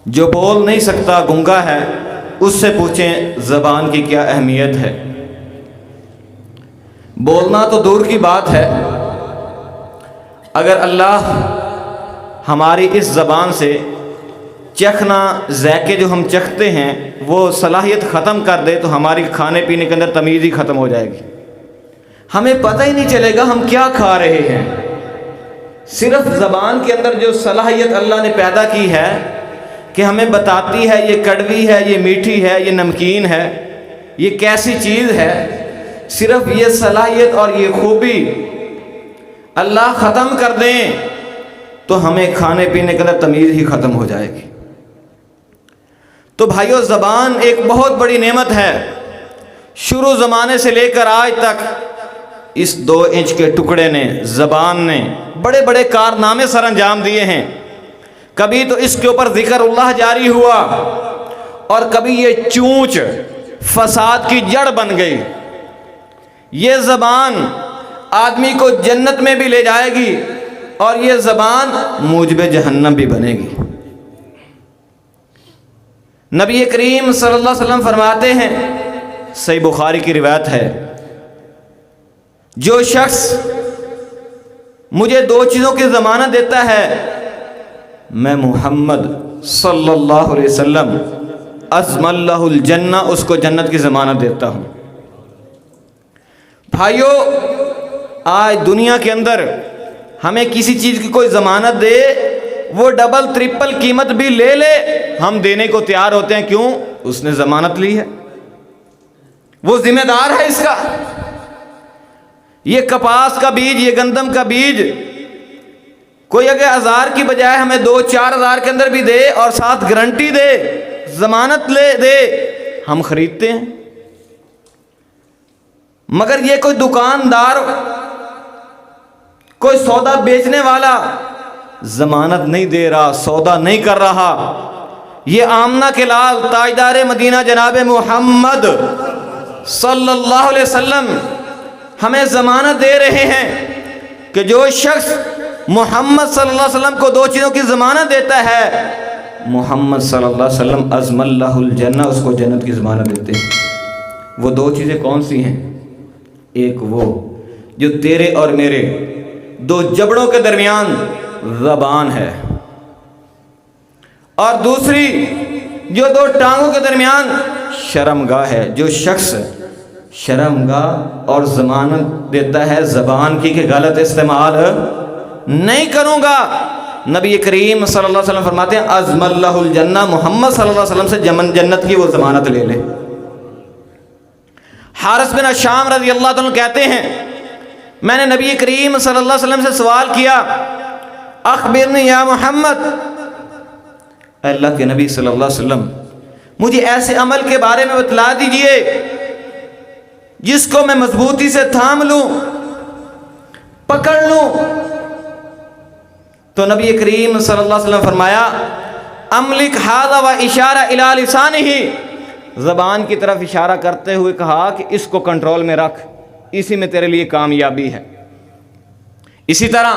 जो बोल नहीं सकता गूंगा है, उससे पूछें ज़बान की क्या अहमियत है। बोलना तो दूर की बात है, अगर अल्लाह हमारी इस ज़बान से चखना ज़ायके जो हम चखते हैं वो सलाहियत ख़त्म कर दे तो हमारी खाने पीने के अंदर तमीज़ ही ख़त्म हो जाएगी। हमें पता ही नहीं चलेगा हम क्या खा रहे हैं। सिर्फ ज़बान के अंदर जो सलाहियत अल्लाह ने पैदा की है कि हमें बताती है ये कड़वी है, ये मीठी है, ये नमकीन है, ये कैसी चीज़ है, सिर्फ ये सलाहियत और ये खूबी अल्लाह ख़त्म कर दें तो हमें खाने पीने के अंदर तमीज़ ही ख़त्म हो जाएगी। तो भाइयों, ज़बान एक बहुत बड़ी नेमत है। शुरू ज़माने से लेकर आज तक इस 2 इंच के टुकड़े ने, ज़बान ने बड़े बड़े कारनामे सर अंजाम दिए हैं। कभी तो इसके ऊपर ज़िक्रुल्लाह जारी हुआ और कभी ये चूंच फसाद की जड़ बन गई। ये ज़बान आदमी को जन्नत में भी ले जाएगी और ये ज़बान मूजबे जहन्नम भी बनेगी। नबी करीम सल्लल्लाहु अलैहि वसल्लम फरमाते हैं, सही बुखारी की रिवायत है, जो शख्स मुझे 2 चीज़ों की ज़मानत देता है, मैं मोहम्मद सल्लल्लाहु अलैहि वसल्लम अज़मल्लाहुल जन्ना, उसको जन्नत की ज़मानत देता हूँ। भाइयों, आज दुनिया के अंदर हमें किसी चीज़ की कोई ज़मानत दे, वो डबल ट्रिपल कीमत भी ले ले, हम देने को तैयार होते हैं। क्यों? उसने ज़मानत ली है, वो जिम्मेदार है इसका। ये कपास का बीज, ये गंदम का बीज कोई अगर 1000 की बजाय हमें 2-4 हज़ार के अंदर भी दे और साथ गारंटी दे, ज़मानत ले दे, हम खरीदते हैं। मगर ये कोई दुकानदार, कोई सौदा बेचने वाला ज़मानत नहीं दे रहा, सौदा नहीं कर रहा। ये आमना के लाल ताजदार मदीना जनाब मोहम्मद सल्लल्लाहु अलैहि वसल्लम हमें ज़मानत दे रहे हैं कि जो शख्स मोहम्मद सल्लल्लाहु अलैहि वसल्लम को 2 चीज़ों की ज़मानत देता है, मोहम्मद सल्लल्लाहु अलैहि वसल्लम अज़मल्लाहुल जन्ना, उसको जन्नत की ज़मानत देते हैं। वो 2 चीज़ें कौन सी हैं? एक वो जो तेरे और मेरे 2 जबड़ों के दरमियान ज़बान है, और दूसरी जो 2 टांगों के दरमियान शर्मगाह है। जो शख्स शर्मगाह और ज़मानत देता है ज़बान की कि गलत इस्तेमाल नहीं करूँगा, नबी करीम सल्लल्लाहु अलैहि वसल्लम फरमाते हैं अज़मल्लाहुल जन्ना, मोहम्मद सल्लल्लाहु अलैहि वसल्लम से जन्नत की वो ज़मानत ले ले। हारिस बिन शाम रज़ी अल्लाह तआला कहते हैं, मैंने नबी करीम सल्लल्लाहु अलैहि वसल्लम से सवाल किया, अख़बिरनी या मोहम्मद, अल्लाह के नबी सल्लल्लाहु अलैहि वसल्लम मुझे ऐसे अमल के बारे में बतला दीजिए जिसको मैं मजबूती से थाम लूं, पकड़ लूं। तो नबी करीम सल्लल्लाहु अलैहि वसल्लम फरमाया, अमलिक हाज़ा व इशारा इला लिसानिही, ज़बान की तरफ इशारा करते हुए कहा कि इसको कंट्रोल में रख, इसी में तेरे लिए कामयाबी है। इसी तरह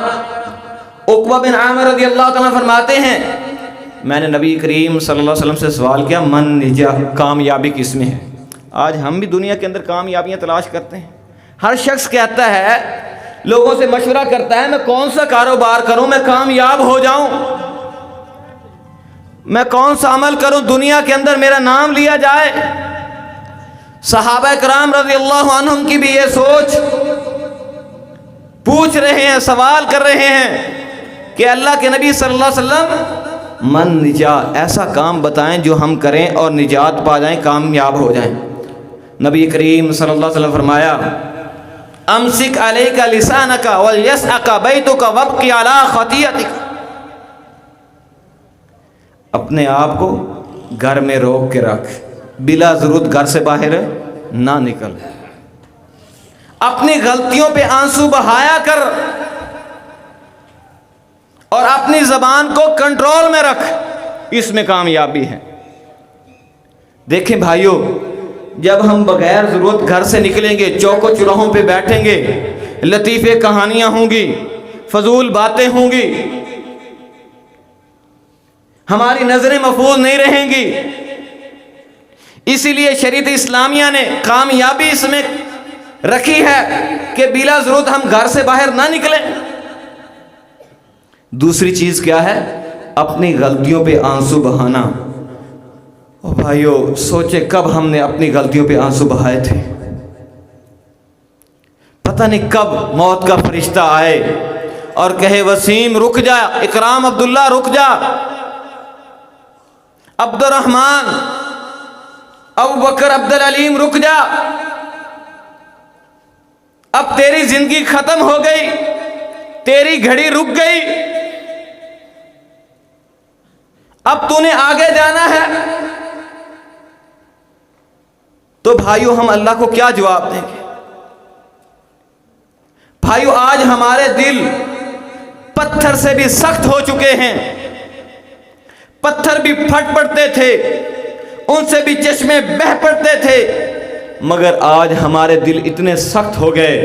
उक़बा बिन आमिर रज़ियल्लाहु तआला फरमाते हैं, मैंने नबी करीम सल्लल्लाहु अलैहि वसल्लम से सवाल किया, मन निजा, कामयाबी किस में है? आज हम भी दुनिया के अंदर कामयाबियां तलाश करते हैं। हर शख्स कहता है, लोगों से मशवरा करता है, मैं कौन सा कारोबार करूं, मैं कामयाब हो जाऊं, मैं कौन सा अमल करूं दुनिया के अंदर मेरा नाम लिया जाए। सहाबा कराम रज़ियल्लाहु अन्हुम की भी ये सोच, पूछ रहे हैं, सवाल कर रहे हैं कि अल्लाह के नबी सल्लल्लाहु अलैहि वसल्लम मन निजा, ऐसा काम बताएं जो हम करें और निजात पा जाएं, कामयाब हो जाएं। नबी करीम सल्लल्लाहु अलैहि वसल्लम फरमाया, अमसिक अलैका लिसानका वल यसअका बैतुका वब्की अला खतियतिक, अपने आप को घर में रोक के रख, बिला ज़रूरत घर से बाहर ना निकल, अपनी गलतियों पे आंसू बहाया कर और अपनी ज़बान को कंट्रोल में रख, इसमें कामयाबी है। देखें भाइयों, जब हम बगैर ज़रूरत घर से निकलेंगे, चौकों चौराहों पे बैठेंगे, लतीफ़े कहानियाँ होंगी, फजूल बातें होंगी, हमारी नजरें महफूज नहीं रहेंगी। इसीलिए शरीयत इस्लामिया ने कामयाबी इसमें रखी है कि बिला जरूरत हम घर से बाहर ना निकलें। दूसरी चीज क्या है? अपनी गलतियों पे आंसू बहाना। ओ भाइयों, सोचे कब हमने अपनी गलतियों पे आंसू बहाए थे। पता नहीं कब मौत का फरिश्ता आए और कहे वसीम रुक जा, इकराम अब्दुल्ला रुक जा, अब्दुर्रहमान, अबू बकर, अब्दुल अलीम रुक जा, अब तेरी जिंदगी खत्म हो गई, तेरी घड़ी रुक गई, अब तूने आगे जाना है। तो भाइयों, हम अल्लाह को क्या जवाब देंगे? भाइयों, आज हमारे दिल पत्थर से भी सख्त हो चुके हैं। पत्थर भी फट पड़ते थे, उनसे भी चश्मे बह पड़ते थे, मगर आज हमारे दिल इतने सख्त हो गए,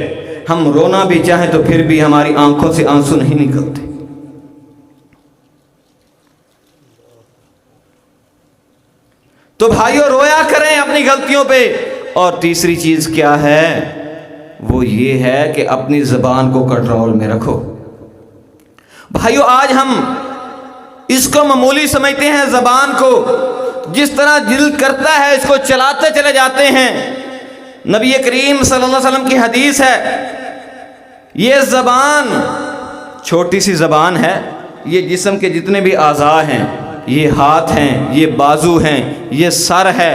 हम रोना भी चाहें तो फिर भी हमारी आंखों से आंसू नहीं निकलते। तो भाइयों, रोया करें अपनी गलतियों पे। और तीसरी चीज क्या है? वो ये है कि अपनी ज़बान को कंट्रोल में रखो। भाइयों, आज हम इसको मामूली समझते हैं, ज़बान को जिस तरह दिल करता है इसको चलाते चले जाते हैं। नबी करीम सल्लल्लाहु अलैहि वसल्लम की हदीस है, ये ज़बान छोटी सी ज़बान है, ये जिस्म के जितने भी आज़ा हैं, ये हाथ हैं, ये बाजू हैं, ये सर है,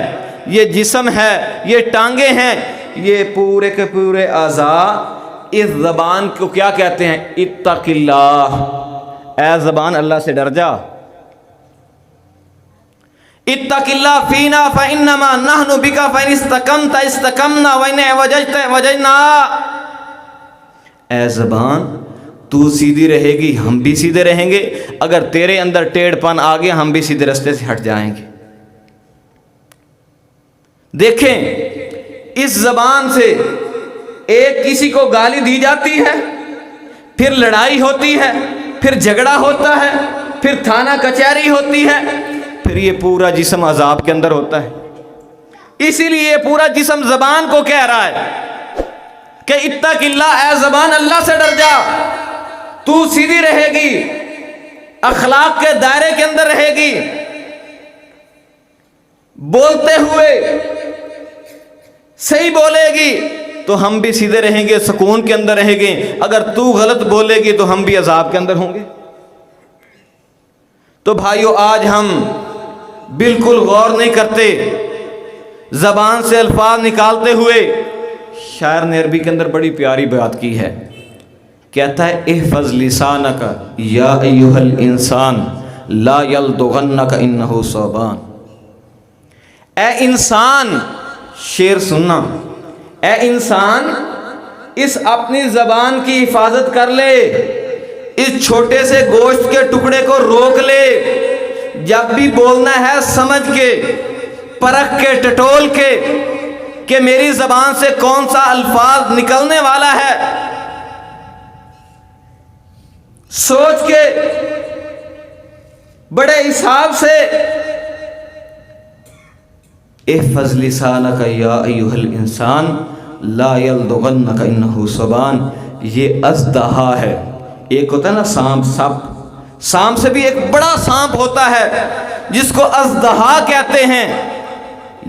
ये जिस्म है, ये टांगे हैं, ये पूरे के पूरे आज़ा इस ज़बान को क्या कहते हैं? इत्तक़िल्लाह, ऐ ज़बान अल्लाह से डर जा। इत्तक़िल्लाह फ़ीना फ़इन्नमा नहनु बिका फ़इन इस्तक़मता इस्तक़मना व इन वजजता वजजना। ऐ ज़बान, तू सीधी रहेगी, हम भी सीधे रहेंगे, अगर तेरे अंदर टेढ़पन आ गया हम भी सीधे रास्ते से हट जाएंगे। देखें, इस ज़बान से एक किसी को गाली दी जाती है, फिर लड़ाई होती है, फिर झगड़ा होता है, फिर थाना कचहरी होती है, फिर ये पूरा जिस्म अजाब के अंदर होता है। इसीलिए पूरा जिस्म ज़बान को कह रहा है कि इत्तक़िल्लाह, ऐ ज़बान अल्लाह से डर जा, तू सीधी रहेगी, अखलाक के दायरे के अंदर रहेगी, बोलते हुए सही बोलेगी तो हम भी सीधे रहेंगे, सुकून के अंदर रहेंगे। अगर तू गलत बोलेगी तो हम भी अजाब के अंदर होंगे। तो भाइयों, आज हम बिल्कुल गौर नहीं करते, जबान से अल्फाज निकालते हुए। शायर ने अरबी के अंदर बड़ी प्यारी बात की है, कहता है इहफ़ज़ लिसानका या अय्युहल इंसान ला यल्दुगन्नका इन्नहु सौबान। ए इंसान, शेर सुनना, ए इंसान, इस अपनी ज़बान की हिफाजत कर ले, इस छोटे से गोश्त के टुकड़े को रोक ले। जब भी बोलना है समझ के, परख के, टटोल के कि मेरी ज़बान से कौन सा अल्फाज निकलने वाला है, सोच के बड़े हिसाब से। इहफ़ज़ लिसानका या अय्युहल इंसान ला यल्दुगन्नका इन्नहु सौबान। ये अज़दहा है, एक होता है ना सांप, सांप से भी एक बड़ा सांप होता है जिसको अज़दहा कहते हैं।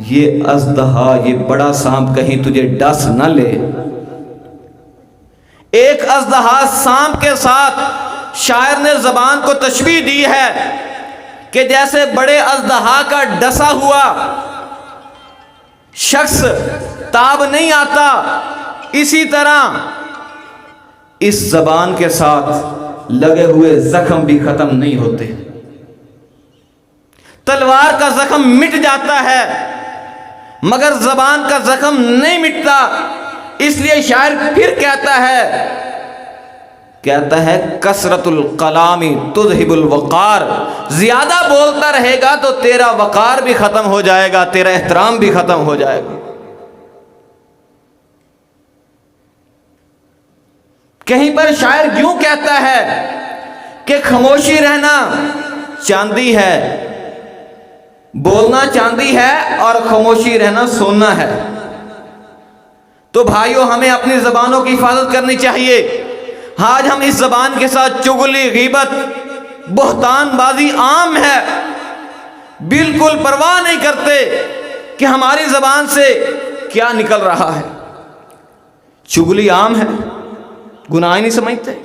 ये अज़दहा, ये बड़ा सांप कहीं तुझे डस न ले। एक अज़दहा सांप के साथ शायर ने ज़बान को तशबीह दी है कि जैसे बड़े अज़दहा का डसा हुआ शख्स ताब नहीं आता, इसी तरह इस ज़बान के साथ लगे हुए जख्म भी खत्म नहीं होते। तलवार का जख्म मिट जाता है मगर ज़बान का जख्म नहीं मिटता। इसलिए शायर फिर कहता है कसरतुल कलामी तुज़हिबुल वक़ार। ज्यादा बोलता रहेगा तो तेरा वक़ार भी खत्म हो जाएगा, तेरा एहतराम भी खत्म हो जाएगा। कहीं पर शायर यूं कहता है कि खामोशी रहना चांदी है, बोलना चांदी है और खामोशी रहना सोना है। तो भाइयों, हमें अपनी ज़बानों की हिफाजत करनी चाहिए। आज हम इस ज़बान के साथ चुगली, गीबत, बहतानबाजी आम है, बिल्कुल परवाह नहीं करते कि हमारी ज़बान से क्या निकल रहा है। चुगली आम है, गुनाह ही नहीं समझते।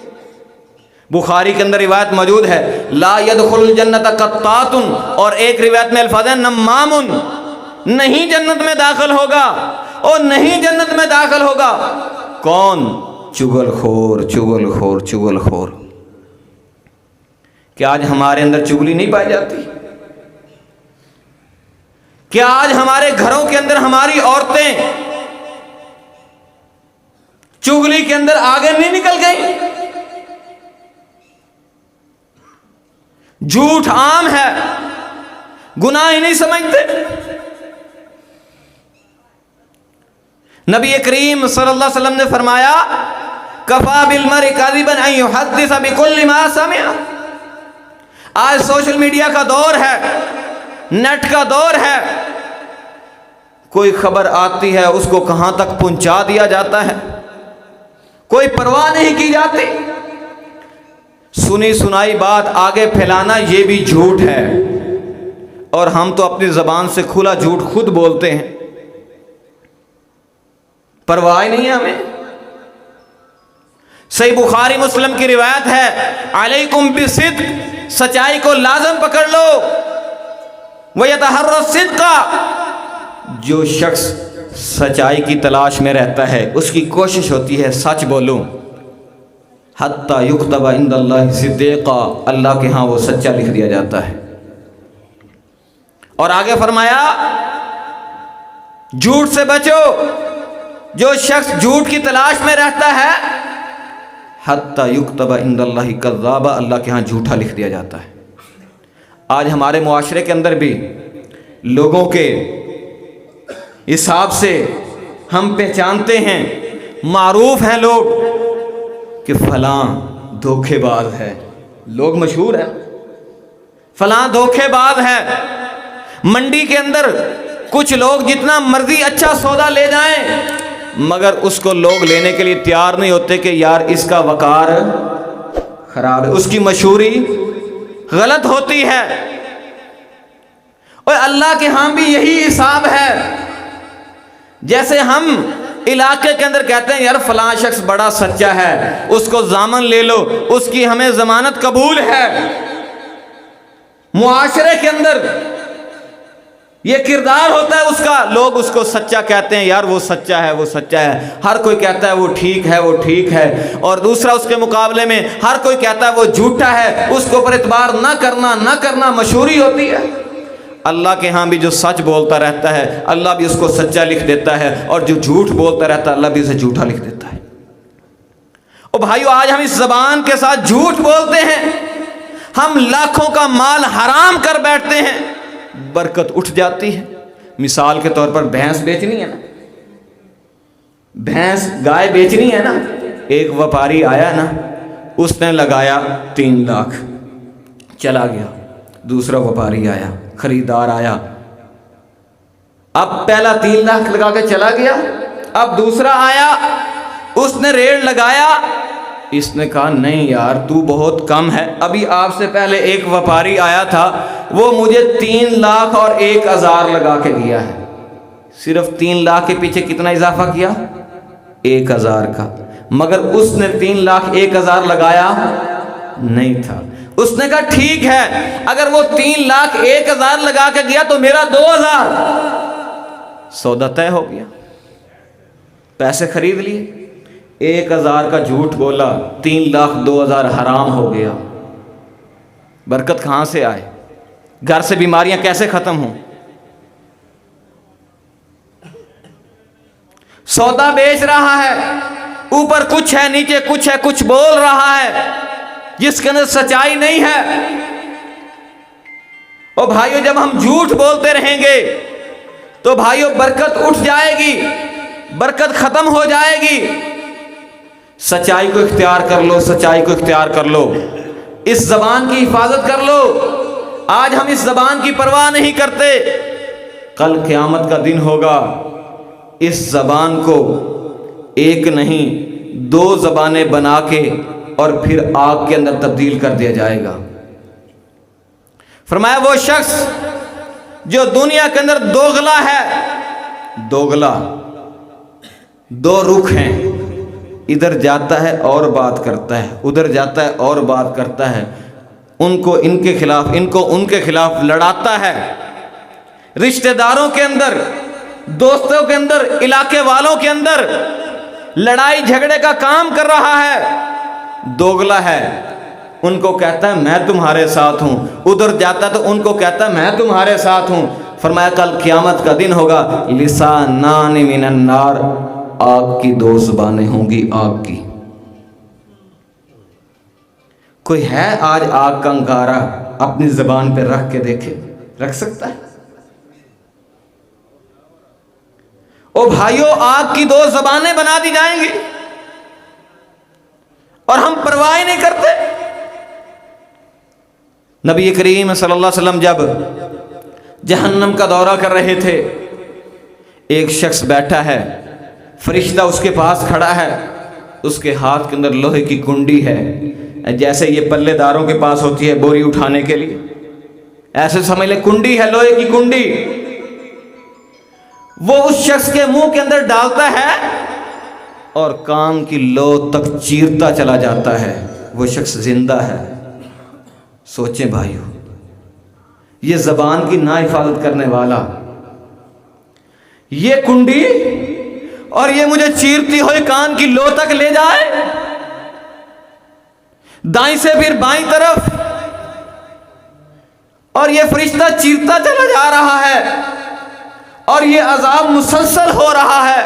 बुखारी के अंदर रिवायत मौजूद है, ला यदखुल जन्नत कत्तातुन, और एक रिवायत में अल्फाज है नम्मामुन, नहीं जन्नत में दाखिल होगा, और नहीं जन्नत में दाखिल होगा कौन? चुगलखोर, चुगलखोर, चुगलखोर। क्या आज हमारे अंदर चुगली नहीं पाई जाती? क्या आज हमारे घरों के अंदर हमारी औरतें चुगली के अंदर आगे नहीं निकल गई? झूठ आम है, गुनाह ही नहीं समझते। नबी करीम सल्लल्लाहु अलैहि वसल्लम ने फरमाया, कफा बिल मर्इ काज़िबन अन युहद्दिस बिकुल्लि मा समिअ। आज सोशल मीडिया का दौर है, नेट का दौर है, कोई खबर आती है उसको कहां तक पहुंचा दिया जाता है, कोई परवाह नहीं की जाती। सुनी सुनाई बात आगे फैलाना ये भी झूठ है, और हम तो अपनी ज़बान से खुला झूठ खुद बोलते हैं, परवाह नहीं है हमें। सही बुखारी मुस्लिम की रिवायत है, अलैकुम बिसिद्क़, सच्चाई को लाज़म पकड़ लो, व यतहर्रा सिद्क़ा, जो शख्स सच्चाई की तलाश में रहता है उसकी कोशिश होती है सच बोलूं, हत्ता युक्तबा इंदल्लाहि सिद्दीक़ा, अल्लाह के यहाँ वो सच्चा लिख दिया जाता है। और आगे फरमाया, झूठ से बचो, जो शख्स झूठ की तलाश में रहता है, हत्ता युक्तबा इंदल्लाहि कज़्ज़ाबा, अल्लाह के यहाँ झूठा लिख दिया जाता है। आज हमारे मुआशरे के अंदर भी लोगों के हिसाब से हम पहचानते हैं, मारूफ हैं लोग कि फलां धोखेबाज है, लोग मशहूर है, फलां धोखेबाज है। मंडी के अंदर कुछ लोग जितना मर्जी अच्छा सौदा ले जाएं, मगर उसको लोग लेने के लिए तैयार नहीं होते कि यार इसका वकार खराब है, उसकी मशहूरी गलत होती है। और अल्लाह के यहाँ भी यही हिसाब है। जैसे हम इलाके के अंदर कहते हैं यार फलां शख्स बड़ा सच्चा है, उसको ज़ामन ले लो, उसकी हमें ज़मानत कबूल है, मुआशरे के अंदर ये किरदार होता है उसका, लोग उसको सच्चा कहते हैं, यार वो सच्चा है, वो सच्चा है। हर कोई कहता है वो ठीक है, वो ठीक है, और दूसरा उसके मुकाबले में हर कोई कहता है वो झूठा है, उसके ऊपर इतबार ना करना, ना करना मशहूरी होती है। अल्लाह के यहाँ भी जो सच बोलता रहता है अल्लाह भी उसको सच्चा लिख देता है, और जो झूठ बोलता रहता है अल्लाह भी उसे झूठा लिख देता है। और भाइयों, आज हम इस ज़बान के साथ झूठ बोलते हैं, हम लाखों का माल हराम कर बैठते हैं, बरकत उठ जाती है। मिसाल के तौर पर भैंस बेचनी है ना, भैंस गाय बेचनी है ना, एक व्यापारी आया ना, उसने लगाया 3 लाख, चला गया। दूसरा व्यापारी आया, खरीदार आया, अब पहला 3 लाख लगा के चला गया, अब दूसरा आया, उसने रेट लगाया, इसने कहा नहीं यार तू बहुत कम है, अभी आपसे पहले एक व्यापारी आया था, वो मुझे 3 लाख और 1,000 लगा के दिया है। सिर्फ 3 लाख के पीछे कितना इजाफा किया? 1,000 का, मगर उसने 3 लाख 1,000 लगाया नहीं था। उसने कहा ठीक है, अगर वो 3 लाख 1,000 लगा के गया तो मेरा 2,000, सौदा तय हो गया, पैसे खरीद लिए। 1,000 का झूठ बोला, 3 लाख 2,000 हराम हो गया। बरकत कहां से आए? घर से बीमारियां कैसे खत्म हों? सौदा बेच रहा है, ऊपर कुछ है, नीचे कुछ है, कुछ बोल रहा है जिसके अंदर सच्चाई नहीं है। और भाइयों, जब हम झूठ बोलते रहेंगे तो भाइयों बरकत उठ जाएगी, बरकत खत्म हो जाएगी। सच्चाई को इख्तियार कर लो, सच्चाई को इख्तियार कर लो, इस ज़बान की हिफाजत कर लो। आज हम इस ज़बान की परवाह नहीं करते। कल क़यामत का दिन होगा, इस ज़बान को एक नहीं 2 ज़बानें बना के और फिर आग के अंदर तब्दील कर दिया जाएगा। फरमाया वो शख्स जो दुनिया के अंदर दोगला है, दोगला, 2 रुख हैं, इधर जाता है और बात करता है, उधर जाता है और बात करता है, उनको इनके खिलाफ, इनको उनके खिलाफ लड़ाता है, रिश्तेदारों के अंदर, दोस्तों के अंदर, इलाके वालों के अंदर लड़ाई झगड़े का काम कर रहा है, दोगला है। उनको कहता है मैं तुम्हारे साथ हूं, उधर जाता तो उनको कहता है मैं तुम्हारे साथ हूं। फरमाया कल क़यामत का दिन होगा, लिसानान मिनन नार, आग की 2 ज़बानें होंगी, आग की। कोई है आज आग का अंगारा अपनी ज़बान पे रख के देखे, रख सकता है? ओ भाइयों, आग की 2 ज़बानें बना दी जाएंगी और हम परवाह नहीं करते। नबी करीम सल्लल्लाहु अलैहि वसल्लम जब जहन्नम का दौरा कर रहे थे, एक शख्स बैठा है, फरिश्ता उसके पास खड़ा है, उसके हाथ के अंदर लोहे की कुंडी है, जैसे ये पल्लेदारों के पास होती है बोरी उठाने के लिए, ऐसे समझ ले कुंडी है, लोहे की कुंडी। वो उस शख्स के मुंह के अंदर डालता है और कान की लो तक चीरता चला जाता है। वो शख्स जिंदा है। सोचें भाइयों, ये ज़बान की ना हिफाजत करने वाला, ये कुंडी और ये मुझे चीरती हुई कान की लो तक ले जाए, दाईं से फिर बाईं तरफ, और ये फरिश्ता चीरता चला जा रहा है और ये अजाब मुसलसल हो रहा है।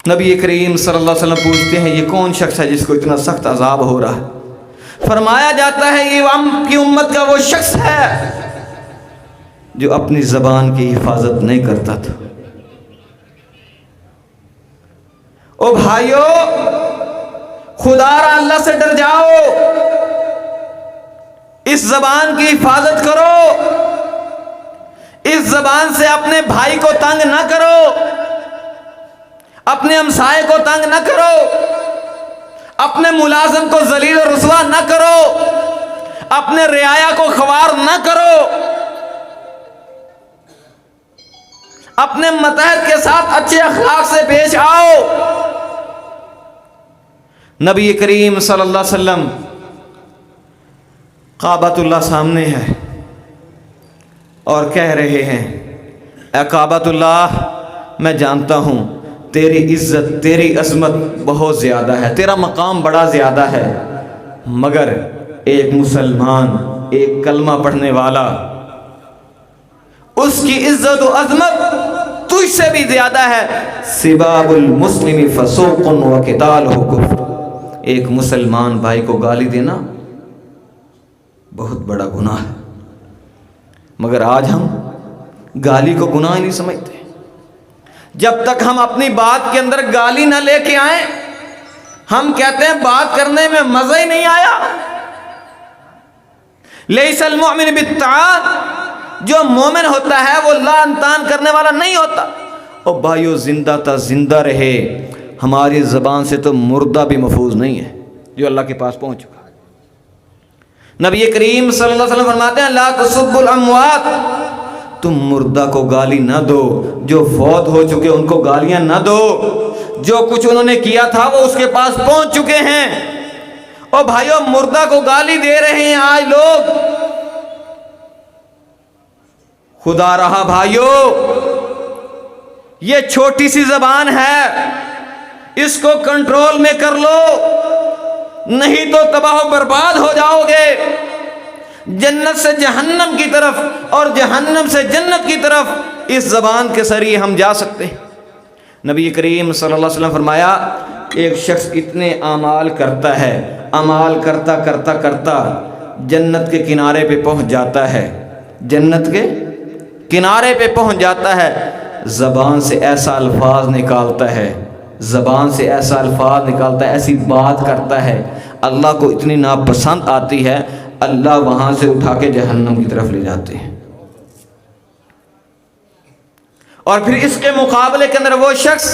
नबी करीम सल्लल्लाहु अलैहि वसल्लम पूछते हैं ये कौन शख्स है जिसको इतना सख्त अजाब हो रहा है? फरमाया जाता है ये आपकी उम्मत का वो शख्स है जो अपनी ज़बान की हिफाजत नहीं करता था। ओ भाइयों, खुदारा अल्लाह से डर जाओ, इस ज़बान की हिफाजत करो, इस ज़बान से अपने भाई को तंग ना करो, अपने हमसाये को तंग ना करो, अपने मुलाजिम को जलील और रुसवा ना करो, अपने रियाया को ख्वार ना करो, अपने मतहत के साथ अच्छे अखलाक से पेश आओ। नबी करीम सल्लल्लाहु अलैहि वसल्लम काबतुल्लाह सामने है और कह रहे हैं ए काबतुल्लाह, मैं जानता हूँ तेरी इज्जत, तेरी अज़मत बहुत ज़्यादा है, तेरा मकाम बड़ा ज़्यादा है, मगर एक मुसलमान, एक कलमा पढ़ने वाला, उसकी इज्जत और अज़मत तुझसे भी ज़्यादा है। सिबाबुल मुस्लिमी फसूक़ुन व क़ितालुहु कुफ़्र। एक मुसलमान भाई को गाली देना बहुत बड़ा गुनाह है, मगर आज हम गाली को गुनाह ही नहीं समझते। जब तक हम अपनी बात के अंदर गाली ना लेके आए, हम कहते हैं बात करने में मजा ही नहीं आया। लैसल मुमिन बित्तान, जो मोमिन होता है वो लान तान करने वाला नहीं होता। और भाइयों, जिंदा ता जिंदा रहे, हमारी ज़बान से तो मुर्दा भी महफूज नहीं है जो अल्लाह के पास पहुंच चुका है। नबी करीम सल्लल्लाहु अलैहि वसल्लम फरमाते हैं ला तसुब्बुल अमवात, तुम मुर्दा को गाली ना दो, जो फौत हो चुके उनको गालियां ना दो, जो कुछ उन्होंने किया था वो उसके पास पहुंच चुके हैं। और भाइयों, मुर्दा को गाली दे रहे हैं आज लोग। खुदा रहा भाइयों, ये छोटी सी ज़बान है, इसको कंट्रोल में कर लो, नहीं तो तबाह बर्बाद हो जाओगे। जन्नत से जहन्नम की तरफ और जहन्नम से जन्नत की तरफ इस ज़बान के जरिए हम जा सकते हैं। नबी करीम सल्लल्लाहु अलैहि वसल्लम फरमाया एक शख्स इतने अमाल करता है, अमाल करता करता करता जन्नत के किनारे पे पहुंच जाता है, जन्नत के किनारे पे पहुंच जाता है, ज़बान से ऐसा अल्फाज निकालता है, ज़बान से ऐसा अल्फाज निकालता है, ऐसी बात करता है, अल्लाह को इतनी नापसंद आती है, अल्लाह वहाँ से उठा के जहन्नम की तरफ ले जाते हैं। और फिर इसके मुकाबले के अंदर वो शख्स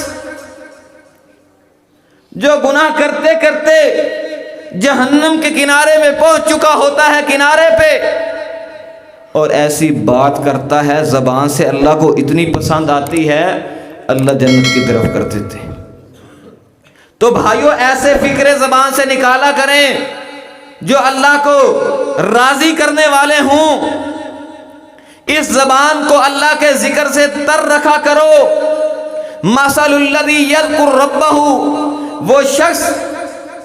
जो गुनाह करते करते जहन्नम के किनारे में पहुंच चुका होता है, किनारे पे, और ऐसी बात करता है ज़बान से अल्लाह को इतनी पसंद आती है, अल्लाह जन्नत की तरफ कर देते हैं। तो भाइयों, ऐसे फिक्रे ज़बान से निकाला करें जो अल्लाह को राज़ी करने वाले हों। इस ज़बान को अल्लाह के ज़िक्र से तर रखा करो। मसलुल्लज़ी यज़कुर रब्बहू, वो शख्स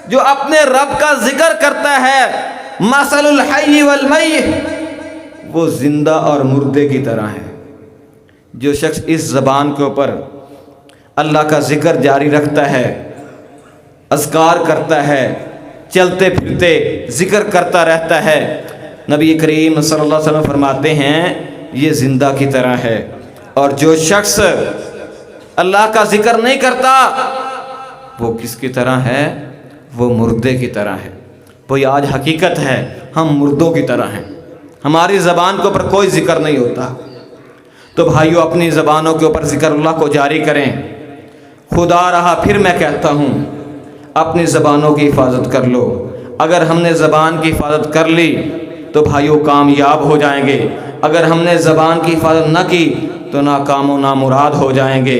जो अपने रब का जिक्र करता है, मसलुल हय्य वल मय्यत, वो जिंदा और मुर्दे की तरह है। जो शख्स इस ज़बान के ऊपर अल्लाह का जिक्र जारी रखता है, अज़कार करता है, चलते फिरते जिक्र करता रहता है, नबी करीम सल्लल्लाहु अलैहि वसल्लम फरमाते हैं ये जिंदा की तरह है। और जो शख्स अल्लाह का जिक्र नहीं करता, वो किसकी तरह है? वो मुर्दे की तरह है। वो आज हकीकत है, हम मुर्दों की तरह हैं, हमारी ज़बान के ऊपर कोई जिक्र नहीं होता। तो भाइयों, अपनी ज़बानों के ऊपर जिक्र अल्लाह को जारी करें। खुदा रहा फिर मैं कहता हूँ, अपनी ज़बानों की हिफाजत कर लो। अगर हमने ज़बान की हिफाजत कर ली तो भाइयों कामयाब हो जाएंगे। अगर हमने ज़बान की हिफाजत न की तो नाकाम व नामुराद हो जाएंगे।